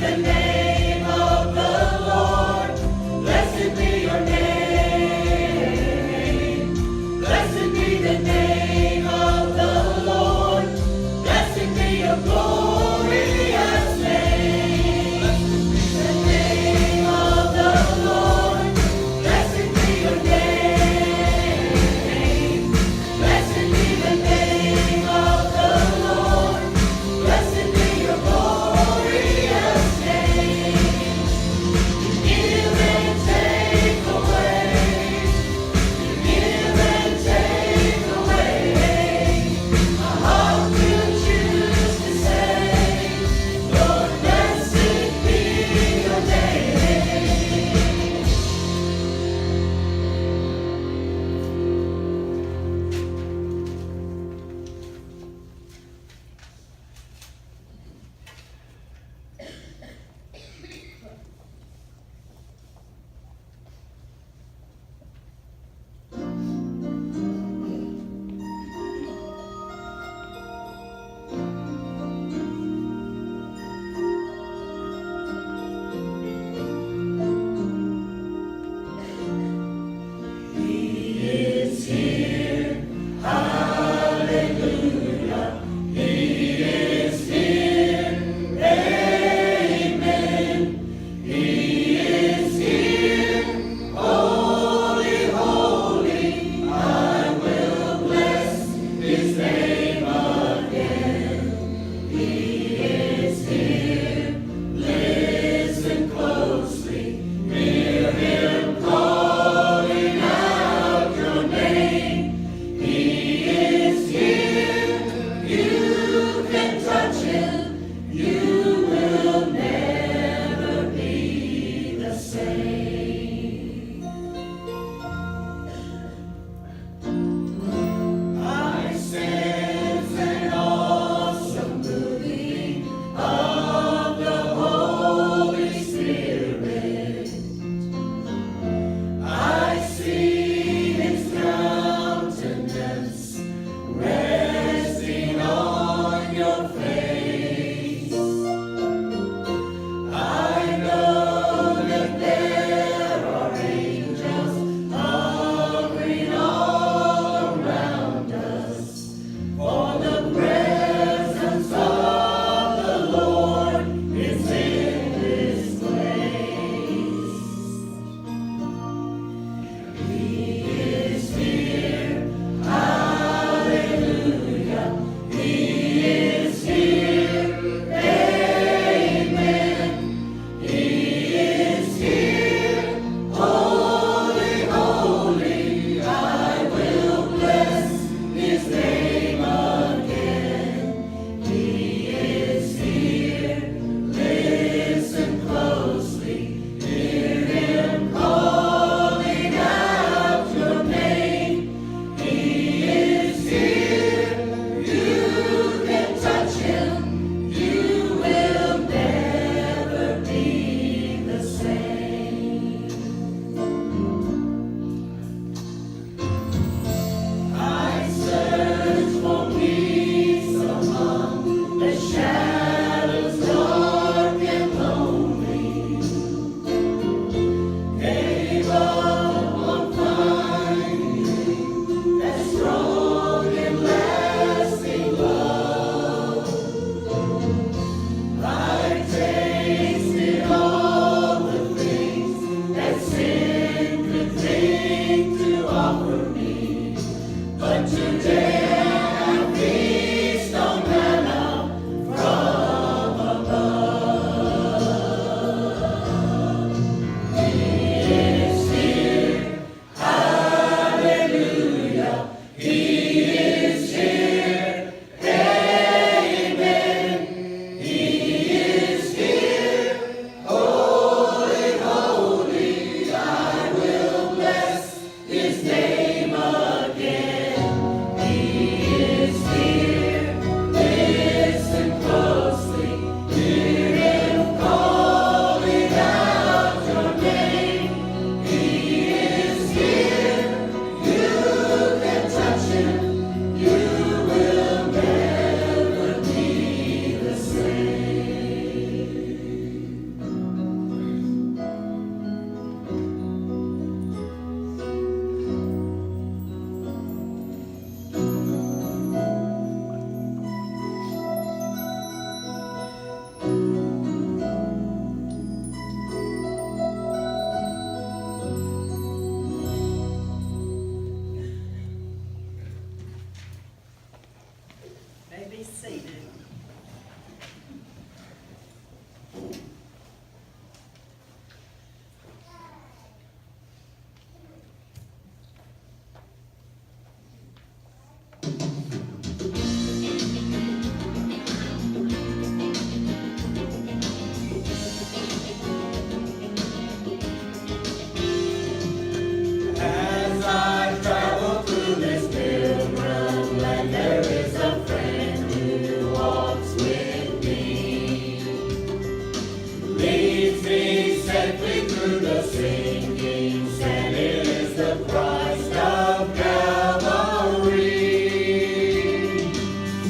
the name of the Lord. Blessed be your name. Blessed be the name of the Lord. Blessed be your glorious name. The name of the Lord. Blessed be your name. Blessed be the name of the Lord. Blessed be your glorious name. safely through the sinkings, and it is the Christ of Calvary.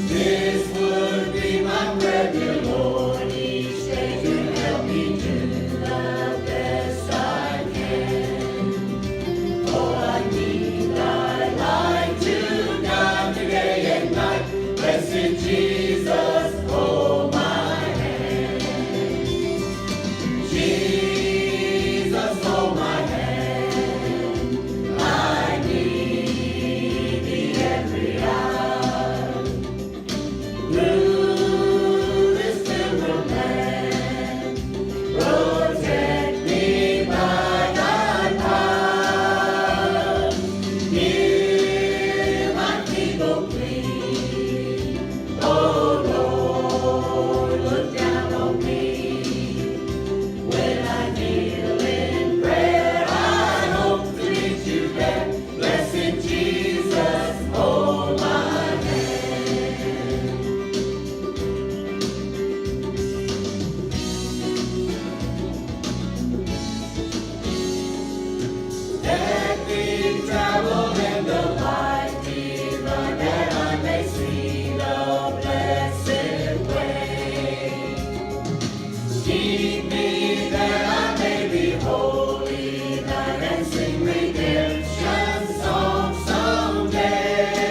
This would be my prayer, dear Lord, each day to help me do the best I can. Oh, I need thy light to guide me day and night. Blessed Jesus, hold my hand. Jesus, hold my hand. I need thee every hour. Through this pilgrim land, protect me by thy power. Hear my feeble plea. Oh Lord, look down on me. When I kneel in prayer, I hope to meet you there. Blessed Jesus, hold my hand. Let me travel in the light divine, that I may see the blessed way. Keep me that I may be holy, thine, and sing redemption songs someday.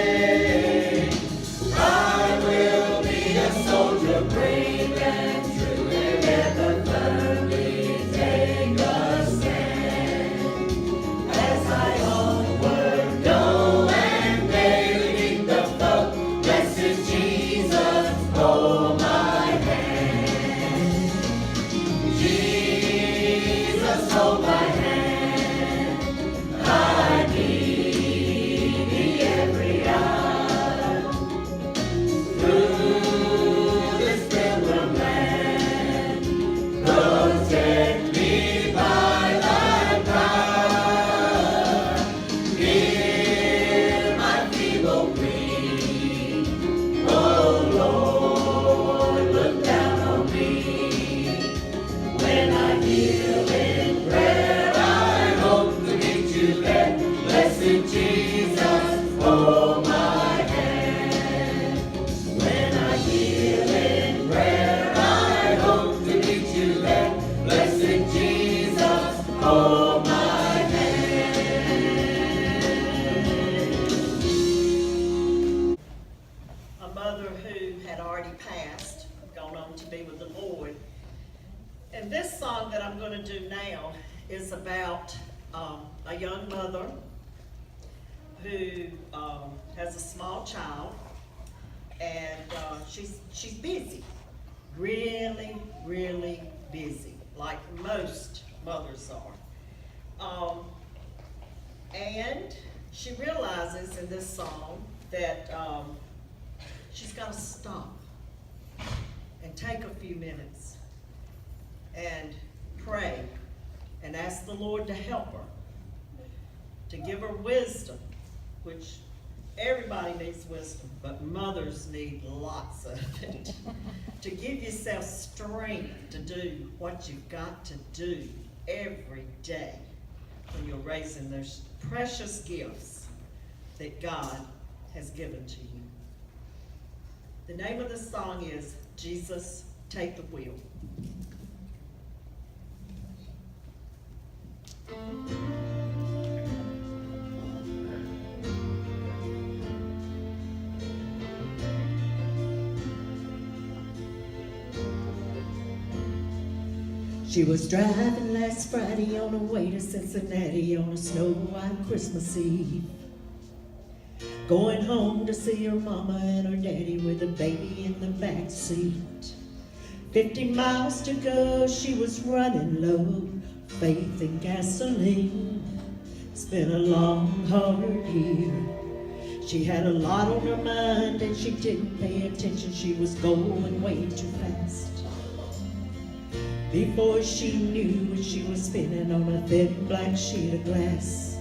I will be a soldier brave and true, and ever firmly take a stand. As I onward go and daily meet the foe, blessed Jesus, hold my hand. Jesus, hold my hand. I need thee every hour. Through this pilgrim land, protect me by thy power. Hear my feeble plea. Oh Lord, look down on me. When I kneel in prayer, I hope to meet you there. Blessed Jesus, hold my hand. When I kneel in prayer, I hope to meet you there. Blessed Jesus, hold my hand. A mother who had already passed, gone on to be with the Lord. And this song that I'm going to do now is about a young mother who has a small child, and she's busy, really, really busy, like most mothers are. And she realizes in this song that she's got to stop and take a few minutes and pray and ask the Lord to help her, to give her wisdom, which everybody needs wisdom, but mothers need lots of it. To give yourself strength to do what you've got to do every day when you're raising those precious gifts that God has given to you. The name of the song is Jesus, Take the Wheel. She was driving last Friday on her way to Cincinnati on a snow-white Christmas Eve, going home to see her mama and her daddy with a baby in the back seat. 50 miles to go, she was running low, faith and gasoline. It's been a long, hard year. She had a lot on her mind and she didn't pay attention. She was going way too fast. Before she knew it, she was spinning on a thin black sheet of glass.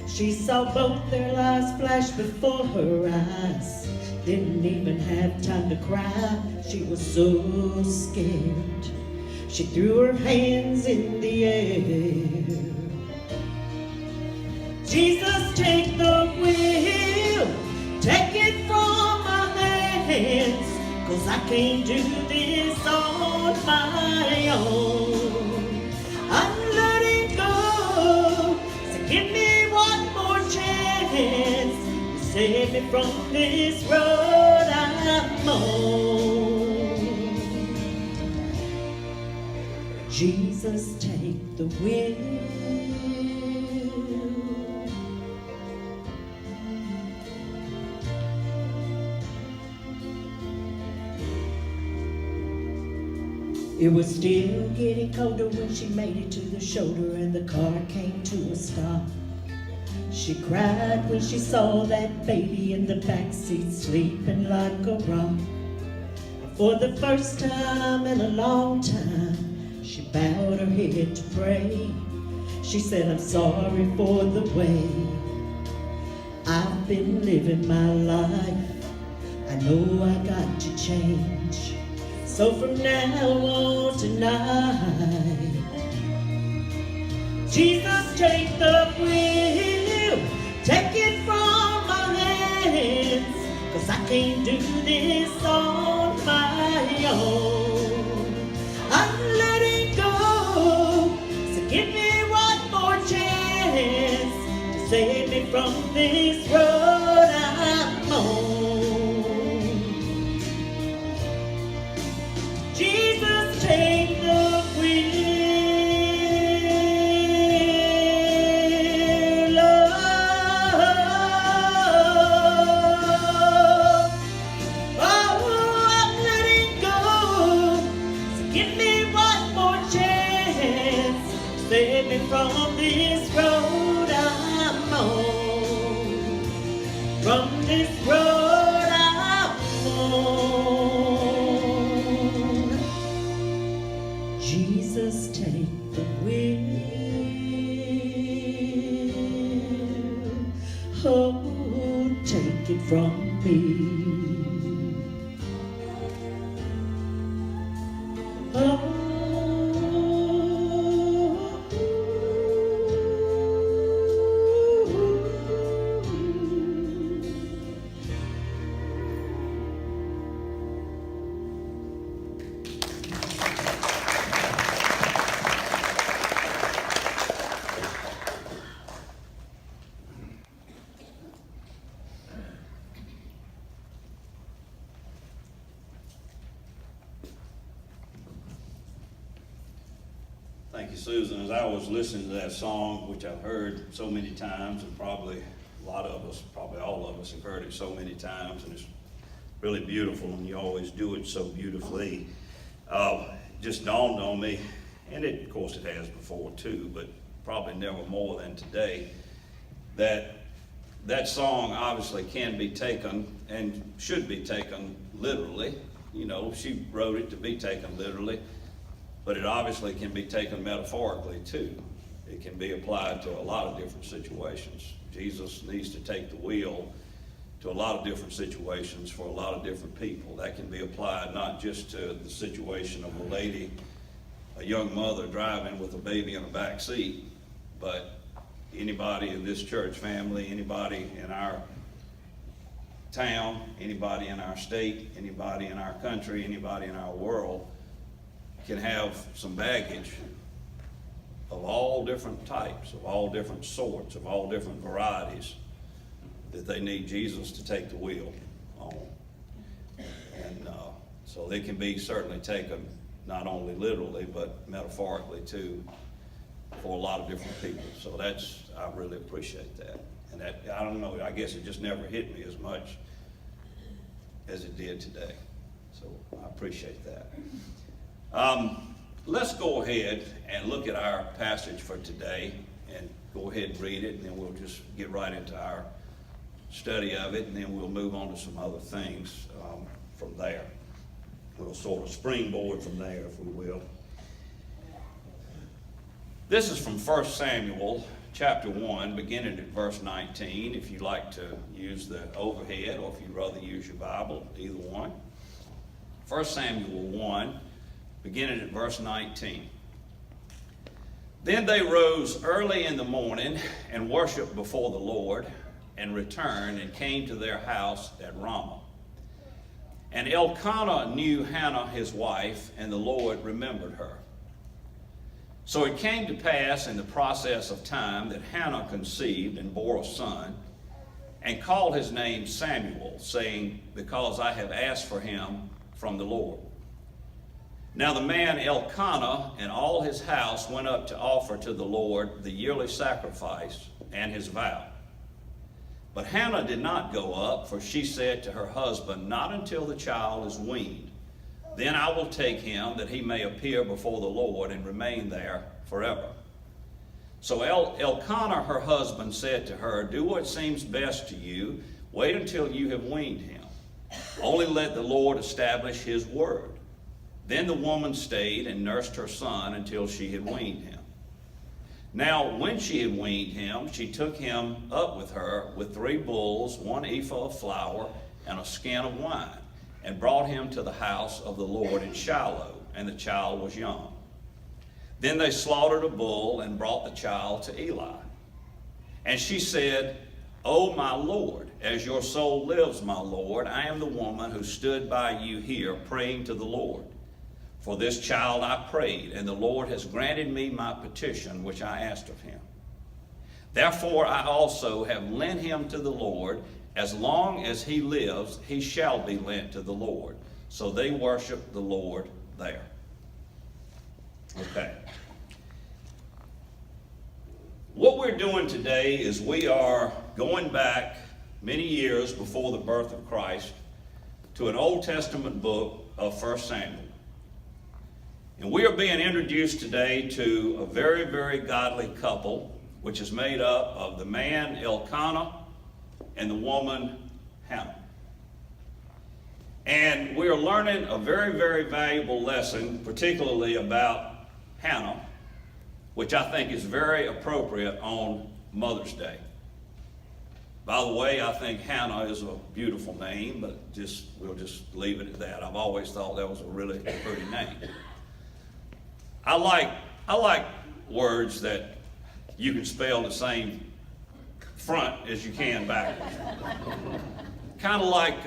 She saw both their lives flash before her eyes. Didn't even have time to cry, she was so scared. She threw her hands in the air. Jesus, take the wheel, take it from my hands, 'cause I can't do this on my own. I'm letting go, so give me one more chance to save me from this road I'm on. Jesus, take the wheel. It was still getting colder when she made it to the shoulder and the car came to a stop. She cried when she saw that baby in the backseat sleeping like a rock. For the first time in a long time, she bowed her head to pray. She said, I'm sorry for the way I've been living my life. I know I got to change. So from now on tonight, Jesus, take the wheel, take it from my hands, 'cause I can't do this on my own. I'm letting go, so give me one more chance to save me from this road I'm on. Jesus, take the wheel. Oh, I'm letting go. So give me one more chance. Save me from this road I'm on. From this road I'm on. Jesus, take the wheel. Oh, take it from me. Oh. Thank you, Susan. As I was listening to that song, which I've heard so many times, and probably a lot of us, probably all of us have heard it so many times, and it's really beautiful, and you always do it so beautifully. Just dawned on me, and of course it has before too, but probably never more than today, that song obviously can be taken and should be taken literally. You know, she wrote it to be taken literally. But it obviously can be taken metaphorically too. It can be applied to a lot of different situations. Jesus needs to take the wheel to a lot of different situations for a lot of different people. That can be applied not just to the situation of a lady, a young mother driving with a baby in a back seat, but anybody in this church family, anybody in our town, anybody in our state, anybody in our country, anybody in our world can have some baggage of all different types, of all different sorts, of all different varieties that they need Jesus to take the wheel on. And so they can be certainly taken not only literally but metaphorically too for a lot of different people. So I really appreciate that. And that, I don't know, I guess it just never hit me as much as it did today. So I appreciate that. Let's go ahead and look at our passage for today and go ahead and read it, and then we'll just get right into our study of it, and then we'll move on to some other things from there. We'll sort of springboard from there, if we will. This is from 1 Samuel chapter 1, beginning at verse 19, if you like to use the overhead or if you'd rather use your Bible, either one. 1 Samuel 1, beginning at verse 19. Then they rose early in the morning and worshiped before the Lord, and returned and came to their house at Ramah. And Elkanah knew Hannah his wife, and the Lord remembered her. So it came to pass in the process of time that Hannah conceived and bore a son, and called his name Samuel, saying, Because I have asked for him from the Lord. Now the man Elkanah and all his house went up to offer to the Lord the yearly sacrifice and his vow. But Hannah did not go up, for she said to her husband, Not until the child is weaned. Then I will take him, that he may appear before the Lord and remain there forever. So Elkanah, her husband, said to her, Do what seems best to you. Wait until you have weaned him. Only let the Lord establish his word. Then the woman stayed and nursed her son until she had weaned him. Now, when she had weaned him, she took him up with her with 3 bulls, 1 ephah of flour, and a skin of wine, and brought him to the house of the Lord in Shiloh, and the child was young. Then they slaughtered a bull and brought the child to Eli. And she said, O my Lord, as your soul lives, my Lord, I am the woman who stood by you here praying to the Lord. For this child I prayed, and the Lord has granted me my petition which I asked of him. Therefore I also have lent him to the Lord. As long as he lives, he shall be lent to the Lord. So they worship the Lord there. Okay. What we're doing today is we are going back many years before the birth of Christ to an Old Testament book of 1 Samuel. And we are being introduced today to a very, very godly couple, which is made up of the man Elkanah and the woman Hannah. And we are learning a very, very valuable lesson, particularly about Hannah, which I think is very appropriate on Mother's Day. By the way, I think Hannah is a beautiful name, but we'll just leave it at that. I've always thought that was a really pretty name. I like words that you can spell the same front as you can backwards. Kind of like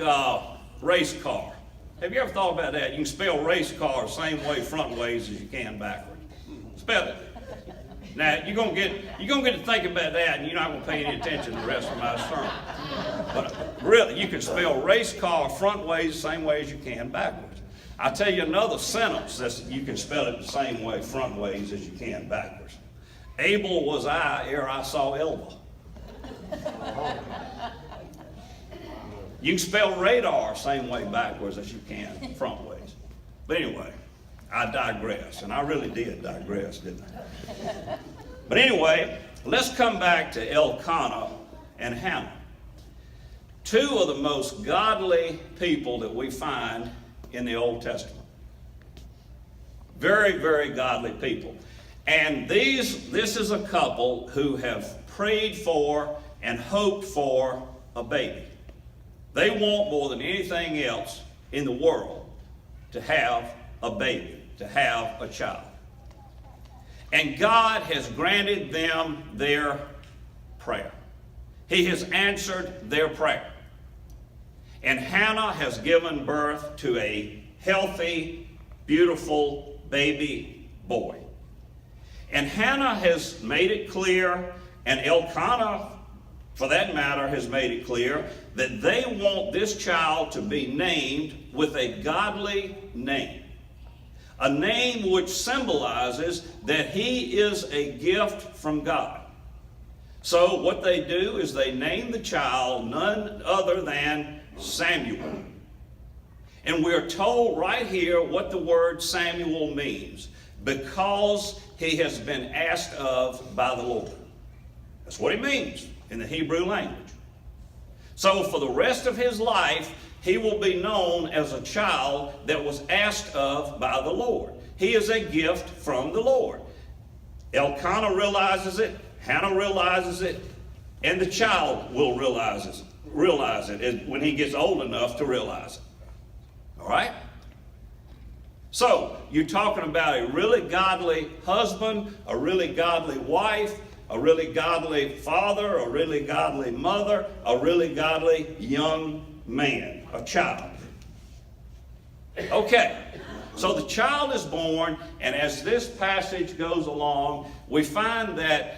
race car. Have you ever thought about that? You can spell race car the same way front ways as you can backwards. Spell it. Now you're gonna get to think about that, and you're not gonna pay any attention to the rest of my sermon. But really, you can spell race car front ways the same way as you can backwards. I'll tell you another sentence that you can spell it the same way front ways as you can backwards. Able was I ere I saw Elba. You can spell radar same way backwards as you can front ways. But anyway, I digress, and I really did digress, didn't I? But anyway, let's come back to Elkanah and Hannah. 2 of the most godly people that we find in the Old Testament. Very, very godly people. And this is a couple who have prayed for and hoped for a baby. They want more than anything else in the world to have a baby, to have a child. And God has granted them their prayer. He has answered their prayer. And Hannah has given birth to a healthy, beautiful baby boy. And Hannah has made it clear, and Elkanah, for that matter, has made it clear that they want this child to be named with a godly name. A name which symbolizes that he is a gift from God. So what they do is they name the child none other than Samuel. And we're told right here what the word Samuel means. Because he has been asked of by the Lord. That's what it means in the Hebrew language. So for the rest of his life, he will be known as a child that was asked of by the Lord. He is a gift from the Lord. Elkanah realizes it, Hannah realizes it, and the child will realize it when he gets old enough to realize it. All right? So, you're talking about a really godly husband, a really godly wife, a really godly father, a really godly mother, a really godly young man, a child. Okay, so the child is born, and as this passage goes along, we find that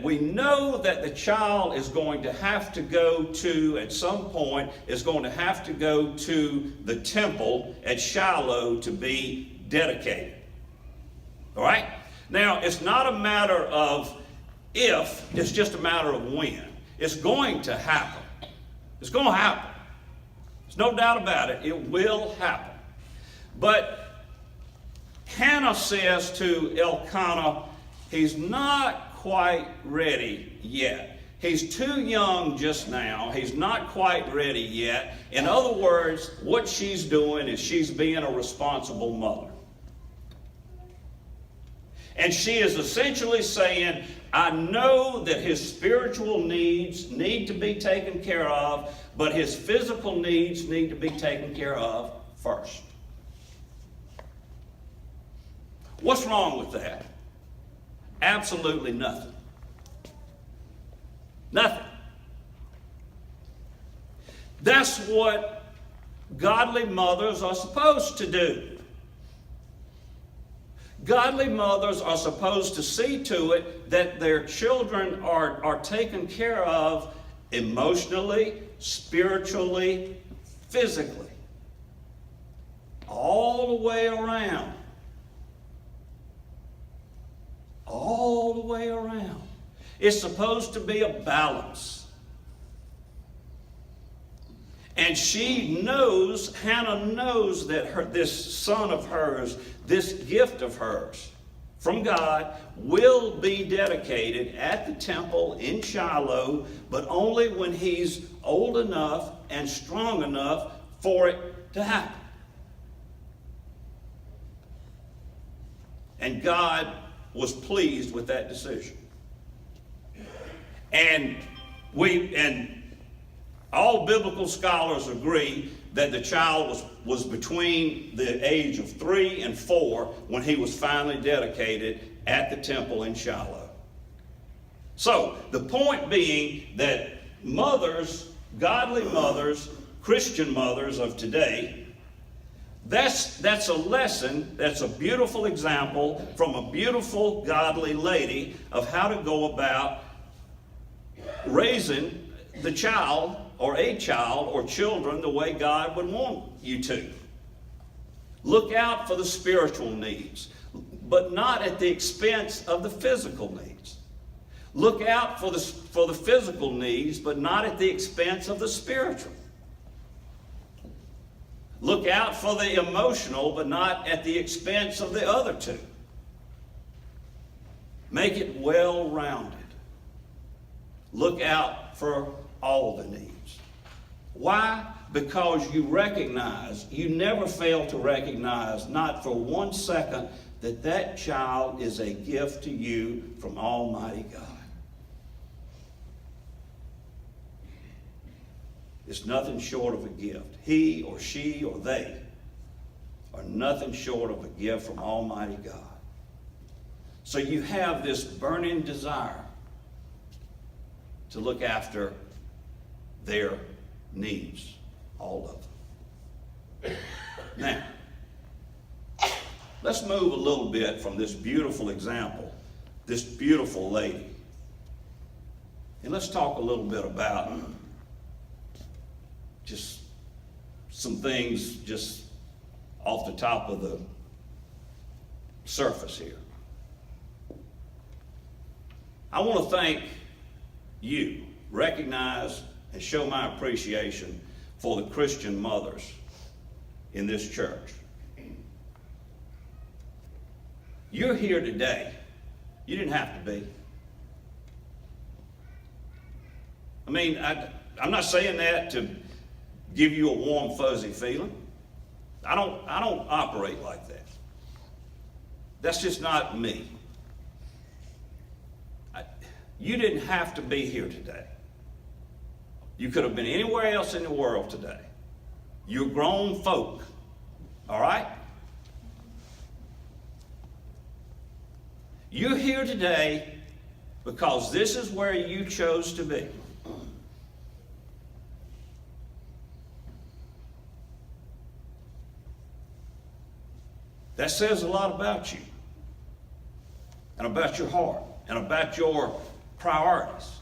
we know that the child is going to have to go to, at some point, is going to have to go to the temple at Shiloh to be dedicated. All right? Now, it's not a matter of if, it's just a matter of when. It's going to happen. It's going to happen. There's no doubt about it. It will happen. But Hannah says to Elkanah, he's not quite ready yet. He's too young just now. He's not quite ready yet. In other words, what she's doing is she's being a responsible mother. And she is essentially saying, I know that his spiritual needs need to be taken care of, but his physical needs need to be taken care of first. What's wrong with that? Absolutely nothing. Nothing. That's what godly mothers are supposed to do. Godly mothers are supposed to see to it that their children are taken care of emotionally, spiritually, physically. All the way around. All the way around. It's supposed to be a balance. And she knows, Hannah knows that this son of hers, this gift of hers from God will be dedicated at the temple in Shiloh, but only when he's old enough and strong enough for it to happen. And God was pleased with that decision. And all biblical scholars agree that the child was between the age of 3 and 4 when he was finally dedicated at the temple in Shiloh. So, the point being that mothers, godly mothers, Christian mothers of today, that's a lesson, that's a beautiful example from a beautiful, godly lady of how to go about raising the child or a child or children the way God would want you to. Look out for the spiritual needs, but not at the expense of the physical needs. Look out for the physical needs, but not at the expense of the spiritual. Look out for the emotional, but not at the expense of the other two. Make it well-rounded. Look out for all the needs. Why? Because you recognize, you never fail to recognize, not for 1 second, that that child is a gift to you from Almighty God. It's nothing short of a gift. He or she or they are nothing short of a gift from Almighty God. So you have this burning desire to look after their needs, all of them. Now, let's move a little bit from this beautiful example, this beautiful lady. And let's talk a little bit about just some things just off the top of the surface here. I want to thank you, recognize and show my appreciation for the Christian mothers in this church. You're here today. You didn't have to be. I mean, I'm not saying that to give you a warm, fuzzy feeling. I don't operate like that. That's just not me. You didn't have to be here today. You could have been anywhere else in the world today. You're grown folk, all right? You're here today because this is where you chose to be. That says a lot about you, and about your heart, and about your priorities.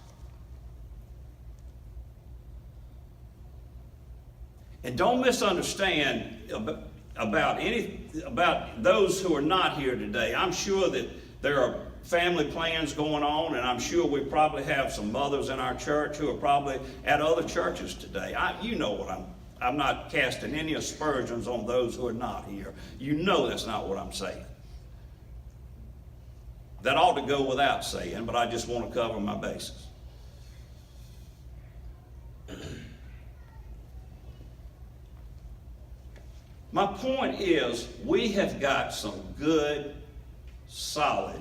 And don't misunderstand about those who are not here today. I'm sure that there are family plans going on, and I'm sure we probably have some mothers in our church who are probably at other churches today. You know what I'm not casting any aspersions on those who are not here. You know that's not what I'm saying. That ought to go without saying, but I just want to cover my bases. My point is, we have got some good, solid,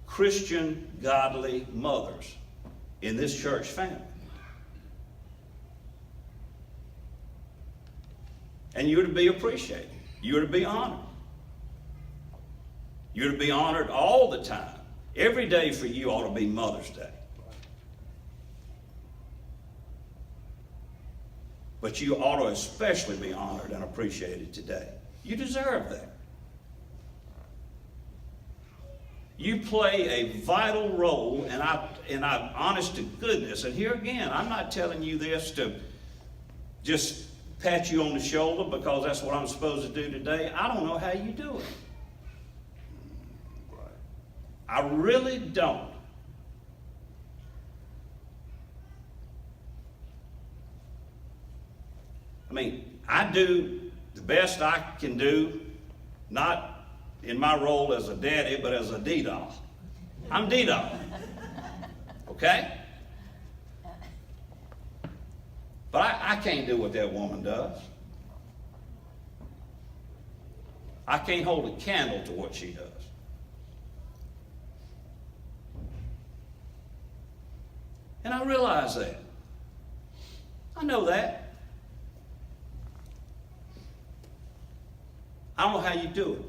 Christian, godly mothers in this church family. And you're to be appreciated. You're to be honored. You're to be honored all the time. Every day for you ought to be Mother's Day. But you ought to especially be honored and appreciated today. You deserve that. You play a vital role, and I'm honest to goodness, and here again, I'm not telling you this to just pat you on the shoulder because that's what I'm supposed to do today. I don't know how you do it. I really don't. I mean, I do the best I can do, not in my role as a daddy, but as a D-Doll. I'm D-Doll. Okay? But I can't do what that woman does. I can't hold a candle to what she does. And I realize that. I know that. I don't know how you do it.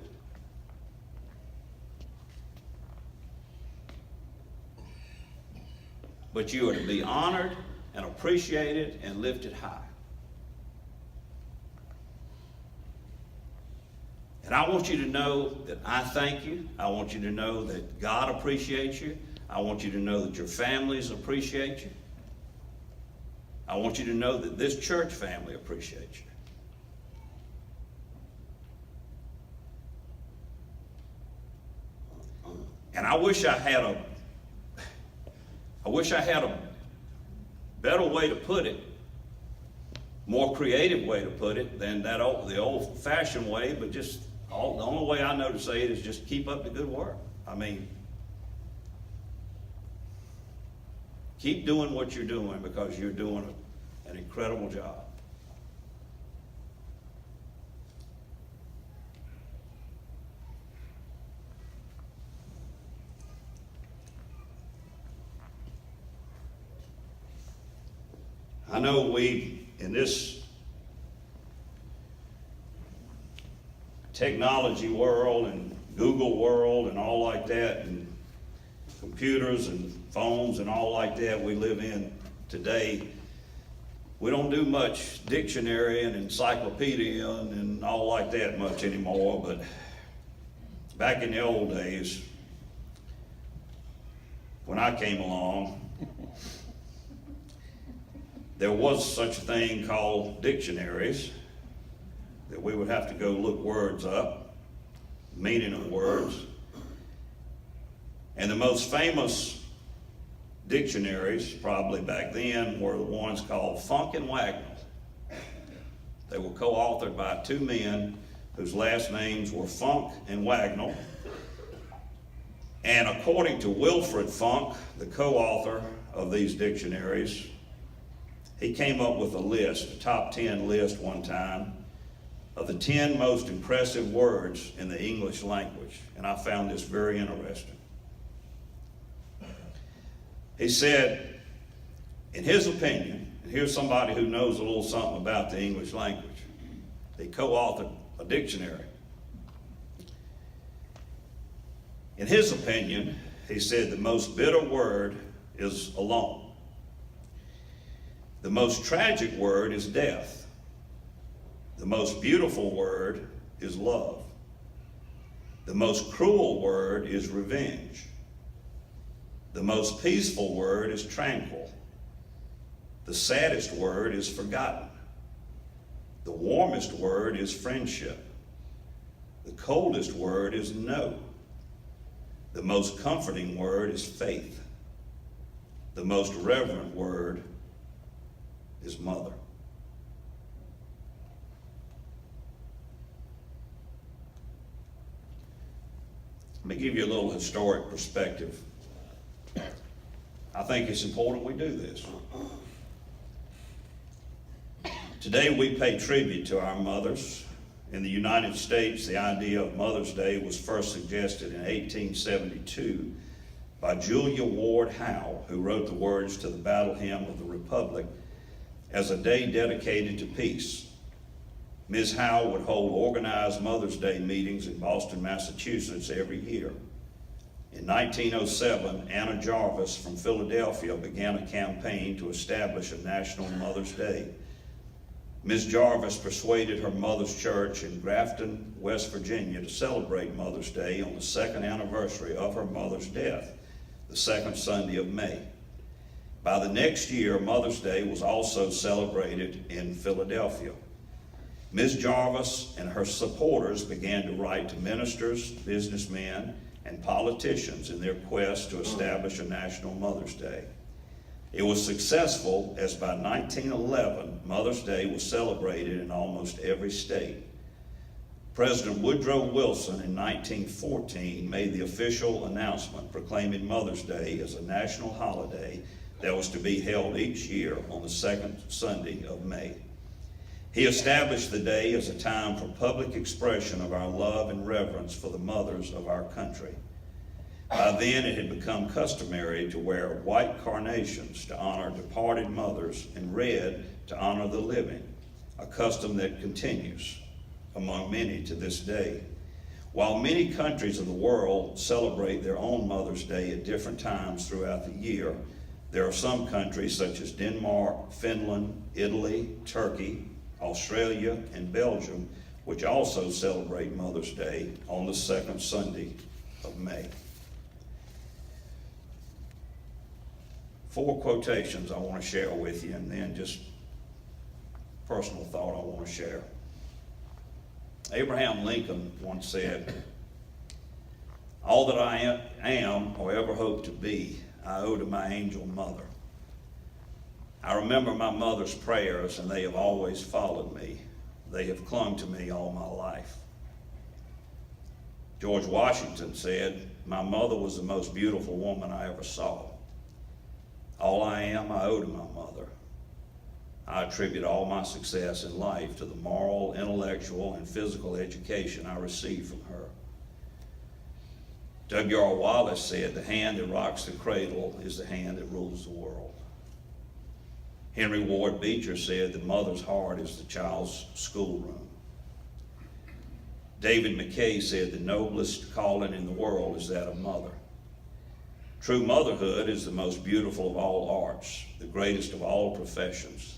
But you are to be honored and appreciated and lifted high. And I want you to know that I thank you. I want you to know that God appreciates you. I want you to know that your families appreciate you. I want you to know that this church family appreciates you. And I wish I had a better way to put it, more creative way to put it than the old-fashioned way, but just the only way I know to say it is just keep up the good work. I mean, keep doing what you're doing because you're doing an incredible job. I know we, in this technology world and Google world and all like that, and computers and phones and all like that we live in today, we don't do much dictionary and encyclopedia and all like that much anymore, but back in the old days, when I came along, there was such a thing called dictionaries that we would have to go look words up, meaning of words. And the most famous dictionaries probably back then were the ones called Funk and Wagnall. They were co-authored by two men whose last names were Funk and Wagnall. And according to Wilfred Funk, the co-author of these dictionaries, he came up with a list, a top 10 list one time, of the 10 most impressive words in the English language. And I found this very interesting. He said, in his opinion, and here's somebody who knows a little something about the English language. He co-authored a dictionary. In his opinion, he said the most bitter word is alone. The most tragic word is death. The most beautiful word is love. The most cruel word is revenge. The most peaceful word is tranquil. The saddest word is forgotten. The warmest word is friendship. The coldest word is no. The most comforting word is faith. The most reverent word is mother. Let me give you a little historic perspective. I think it's important we do this. Today we pay tribute to our mothers. In the United States, the idea of Mother's Day was first suggested in 1872 by Julia Ward Howe, who wrote the words to the Battle Hymn of the Republic, as a day dedicated to peace. Ms. Howe would hold organized Mother's Day meetings in Boston, Massachusetts every year. In 1907, Anna Jarvis from Philadelphia began a campaign to establish a National Mother's Day. Ms. Jarvis persuaded her mother's church in Grafton, West Virginia to celebrate Mother's Day on the second anniversary of her mother's death, the second Sunday of May. By the next year, Mother's Day was also celebrated in Philadelphia. Ms. Jarvis and her supporters began to write to ministers, businessmen, and politicians in their quest to establish a National Mother's Day. It was successful, as by 1911, Mother's Day was celebrated in almost every state. President Woodrow Wilson in 1914 made the official announcement proclaiming Mother's Day as a national holiday that was to be held each year on the second Sunday of May. He established the day as a time for public expression of our love and reverence for the mothers of our country. By then, it had become customary to wear white carnations to honor departed mothers and red to honor the living, a custom that continues among many to this day. While many countries of the world celebrate their own Mother's Day at different times throughout the year, there are some countries such as Denmark, Finland, Italy, Turkey, Australia, and Belgium, which also celebrate Mother's Day on the second Sunday of May. 4 quotations I want to share with you, and then just personal thought I want to share. Abraham Lincoln once said, "All that I am or ever hope to be, I owe to my angel mother. I remember my mother's prayers, and they have always followed me. They have clung to me all my life." George Washington said, "My mother was the most beautiful woman I ever saw. All I am, I owe to my mother. I attribute all my success in life to the moral, intellectual, and physical education I received from her." W.R. Wallace said, "The hand that rocks the cradle is the hand that rules the world." Henry Ward Beecher said, "The mother's heart is the child's schoolroom." David McKay said, "The noblest calling in the world is that of mother." True motherhood is the most beautiful of all arts, the greatest of all professions.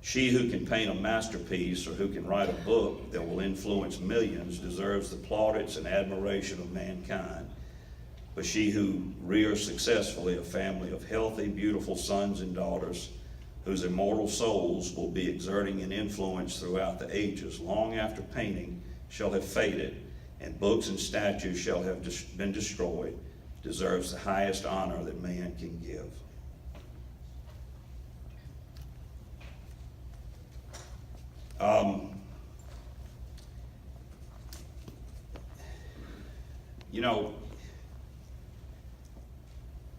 She who can paint a masterpiece or who can write a book that will influence millions deserves the plaudits and admiration of mankind. But she who rears successfully a family of healthy, beautiful sons and daughters whose immortal souls will be exerting an influence throughout the ages, long after painting shall have faded and books and statues shall have been destroyed, deserves the highest honor that man can give.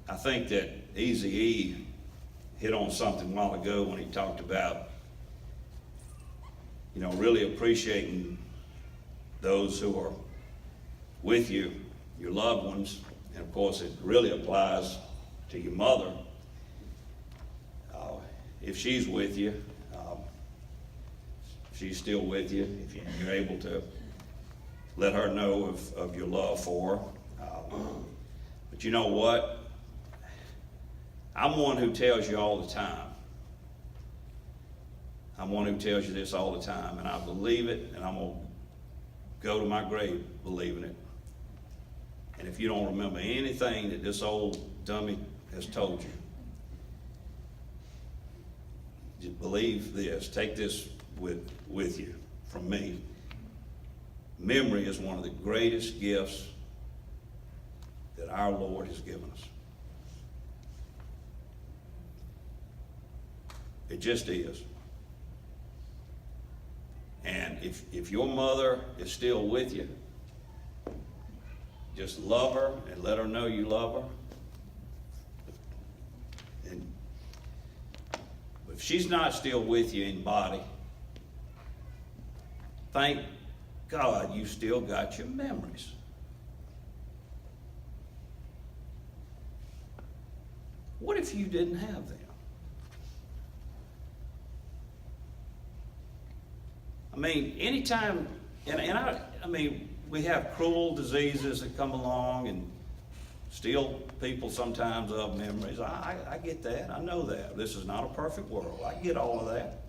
I think that Eazy-E hit on something a while ago when he talked about, really appreciating those who are with you, your loved ones. And of course, it really applies to your mother. If she's with you, if she's still with you, if you're able to let her know of your love for her. But you know what? I'm one who tells you all the time. I'm one who tells you this all the time, and I believe it, and I'm going to go to my grave believing it. And if you don't remember anything that this old dummy has told you, just believe this. Take this with you from me. Memory is one of the greatest gifts that our Lord has given us. It just is. And if your mother is still with you, just love her and let her know you love her. And if she's not still with you in body, thank God you still got your memories. What if you didn't have them? I mean, anytime, I mean, we have cruel diseases that come along and steal people sometimes of memories. I get that. I know that. This is not a perfect world. I get all of that.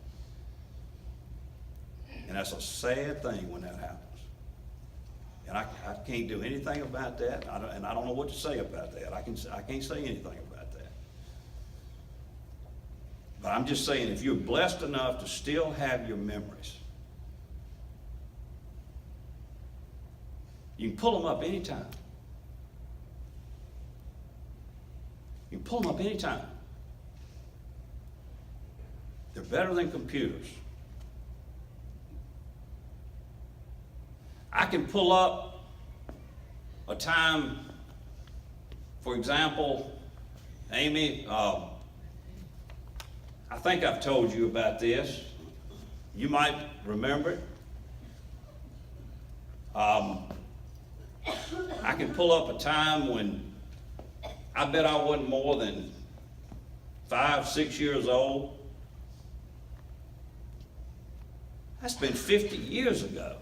And that's a sad thing when that happens. And I can't do anything about that. And I don't know what to say about that. I can't say anything about that. But I'm just saying, if you're blessed enough to still have your memories, you can pull them up anytime. You can pull them up anytime. They're better than computers. I can pull up a time, for example, Amy, I think I've told you about this. You might remember it. I can pull up a time when I bet I wasn't more than 5, 6 years old. That's been 50 years ago.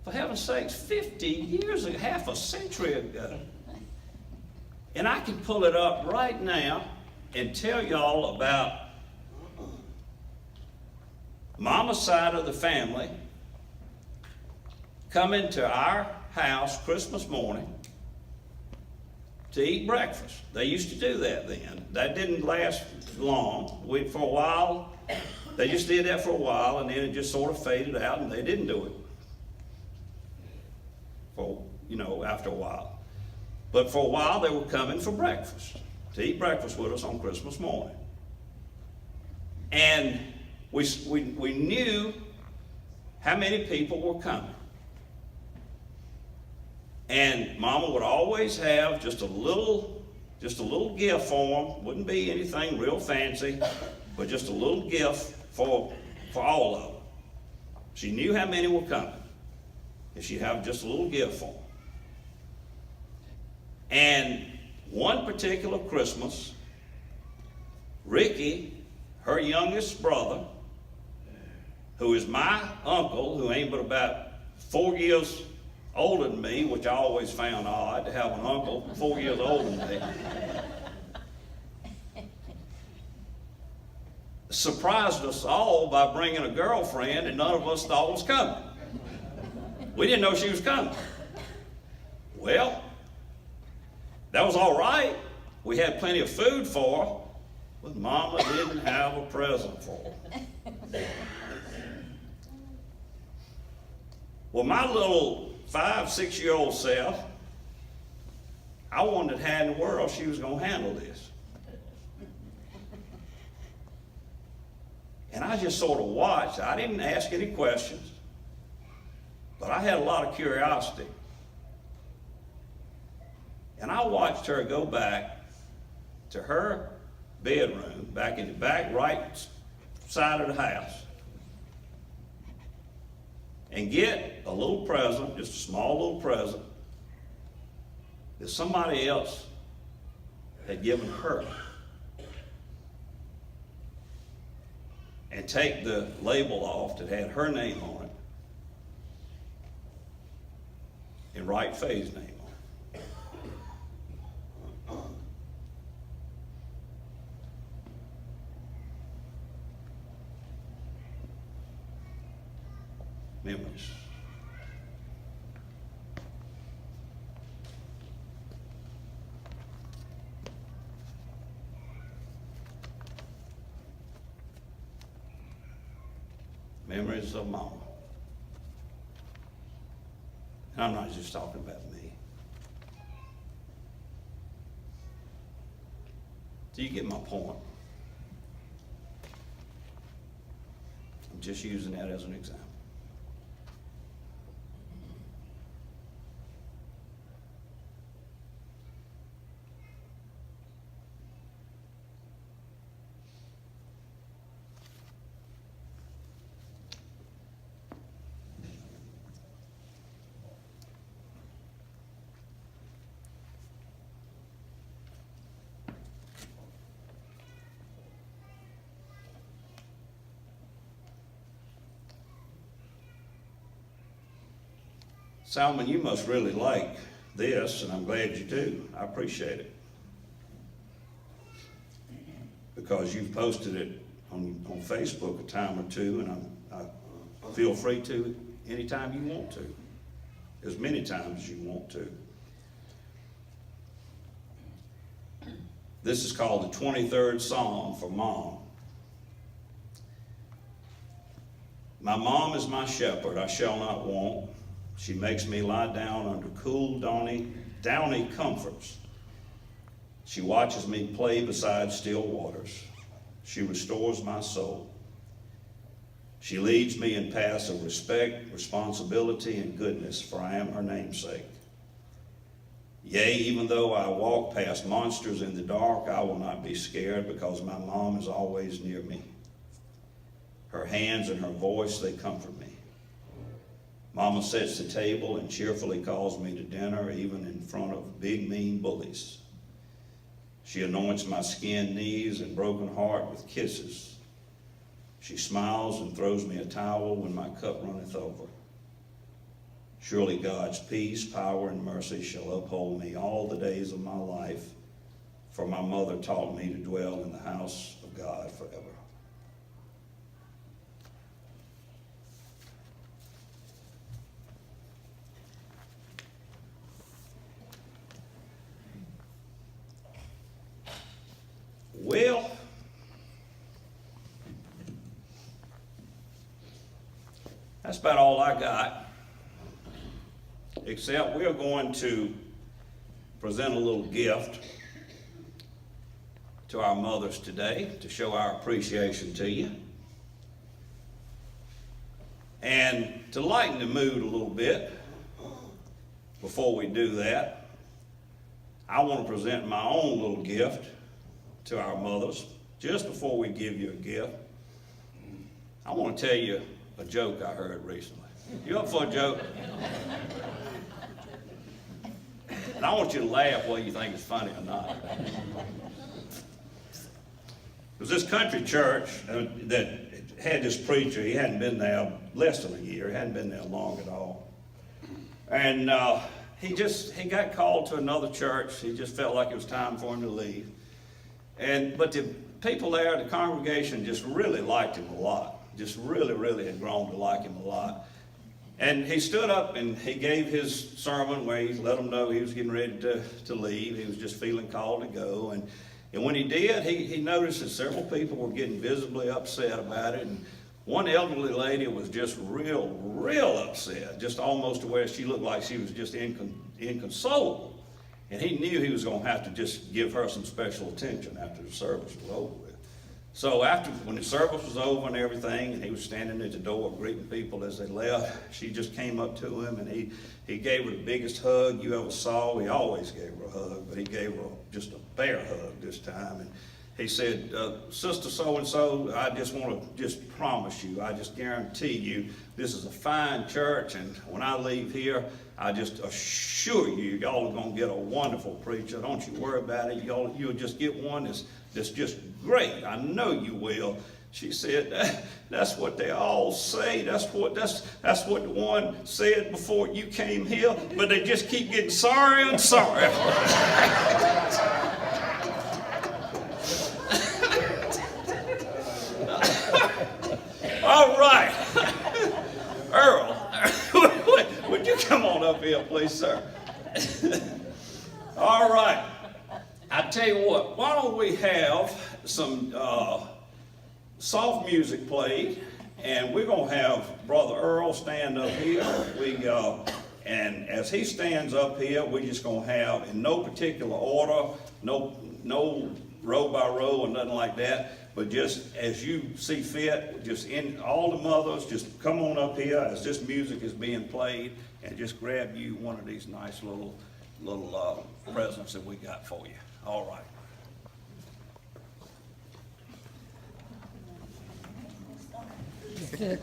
For heaven's sakes, 50 years ago, half a century ago. And I can pull it up right now and tell y'all about Mama's side of the family coming to our house Christmas morning to eat breakfast. They used to do that then. That didn't last long. For a while, they just did that for a while, and then it just sort of faded out, and they didn't do it for, after a while. But for a while, they were coming for breakfast, to eat breakfast with us on Christmas morning. And we knew how many people were coming. And Mama would always have just a little gift for them. Wouldn't be anything real fancy, but just a little gift for all of them. She knew how many were coming, and she'd have just a little gift for them. And one particular Christmas, Ricky, her youngest brother, who is my uncle, who ain't but about 4 years older than me, which I always found odd to have an uncle 4 years older than me, surprised us all by bringing a girlfriend that none of us thought was coming. We didn't know she was coming. Well, that was all right. We had plenty of food for her, but Mama didn't have a present for her. Well, my little 5, 6-year-old self, I wondered how in the world she was going to handle this. And I just sort of watched. I didn't ask any questions, but I had a lot of curiosity. And I watched her go back to her bedroom, back in the back right side of the house, and get a little present, just a small little present, that somebody else had given her. And take the label off that had her name on it, and write Faye's name on it. Memories. Memories of Mama. And I'm not just talking about me. Do you get my point? I'm just using that as an example. Salmon, you must really like this, and I'm glad you do. I appreciate it. Because you've posted it on Facebook a time or two, and I feel free to anytime you want to. As many times as you want to. This is called the 23rd Psalm for Mom. My mom is my shepherd, I shall not want. She makes me lie down under cool, downy comforts. She watches me play beside still waters. She restores my soul. She leads me in paths of respect, responsibility, and goodness, for I am her namesake. Yea, even though I walk past monsters in the dark, I will not be scared, because my mom is always near me. Her hands and her voice, they comfort me. Mama sets the table and cheerfully calls me to dinner, even in front of big, mean bullies. She anoints my skinned knees and broken heart with kisses. She smiles and throws me a towel when my cup runneth over. Surely God's peace, power, and mercy shall uphold me all the days of my life, for my mother taught me to dwell in the house of God forever. Well, that's about all I got, except we're going to present a little gift to our mothers today to show our appreciation to you. And to lighten the mood a little bit, before we do that, I want to present my own little gift to our mothers. Just before we give you a gift, I want to tell you a joke I heard recently. You up for a joke? And I want you to laugh whether you think it's funny or not. It was this country church that had this preacher. He hadn't been there less than a year. He hadn't been there long at all. And he got called to another church. He just felt like it was time for him to leave. But the people there, the congregation, just really liked him a lot. Just really, really had grown to like him a lot. And he stood up and he gave his sermon where he let them know he was getting ready to leave. He was just feeling called to go. And when he did, he noticed that several people were getting visibly upset about it. And one elderly lady was just real upset, just almost to where she looked like she was just inconsolable. And he knew he was going to have to just give her some special attention after the service was over with. So when the service was over and everything, and he was standing at the door greeting people as they left, she just came up to him and he gave her the biggest hug you ever saw. He always gave her a hug, but he gave her just a bear hug this time. And he said, Sister so-and-so, I just want to just promise you, I just guarantee you, this is a fine church, and when I leave here, I just assure you, y'all are going to get a wonderful preacher. Don't you worry about it. You'll just get one that's just great. I know you will. She said, that's what they all say. That's what the one said before you came here, but they just keep getting sorry and sorry. All right. Earl, would you come on up here, please, sir? All right. I tell you what, why don't we have some soft music played, and we're going to have Brother Earl stand up here. And as he stands up here, we're just going to have, in no particular order, no row by row or nothing like that, but just as you see fit, just in all the mothers, just come on up here as this music is being played, and just grab you one of these nice little presents that we got for you. All right. Good.